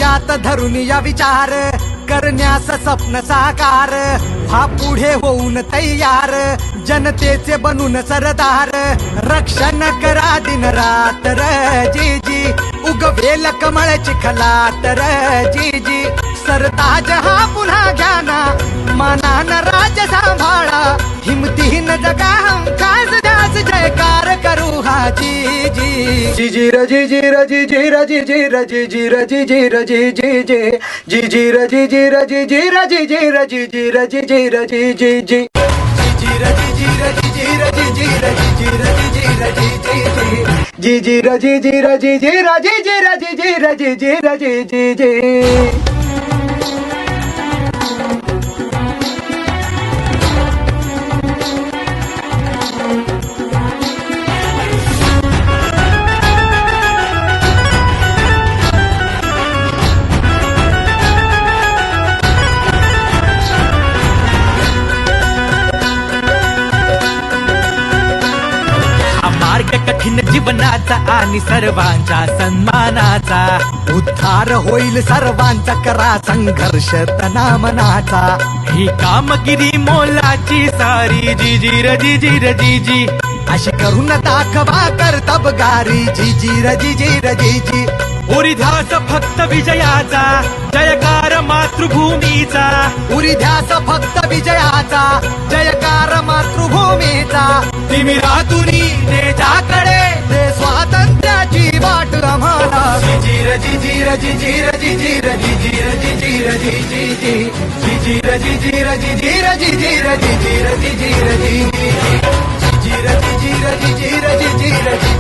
डोक्यात धरून या विचार करण्यास स्वप्न साकार हा पुढे होऊन तयार जनतेचे बनून सरदार रक्षण करा दिन रात्र जी जी उगवेल कमळ चिखलात जी जी सरताज हा पुन्हा घ्याना मानान राज सांभाळा हिमतीन जगा हमखास द्यास जयकार करू हा जी जी जी जी रजी जी रजी जी रजी जी रजी जी रजी जी रजी जी जी जी जी रजी जी रजी जी रजी जी रजी जी रजी जी रजी जी जी जी रजी जी रजी जी रजी जी रजी जी रजी जी रजी जी जी जी रजी जी रजी जी रजी जी रजी जी रजी जी रजी जी जी कठीण जीवनाचा आणि सर्वांच्या सन्मानाचा उद्धार होईल सर्वांचा करा संघर्ष तना मनाचा ही कामगिरी मोलाची सारी जी जी रजी जी रजी जी अशी करून दाखवा कर्तबगारी जी जी रजी जी रजी जी उरी ध्यास फक्त विजयाचा जयकार मातृभूमीचा उरी ध्यास फक्त विजयाचा जयकार मातृभूमीचा तिमिरातुनी तेजाकडे ते स्वातंत्र्याची वाट आम्हाला जी रजी जी रजी जी रजी जी रजी जी रजी जी रजी जी जी जी रजी जी रजी जी रजी जी रजी जी रजी जी रजी जी रजी जी रजी जी रजी जी रजी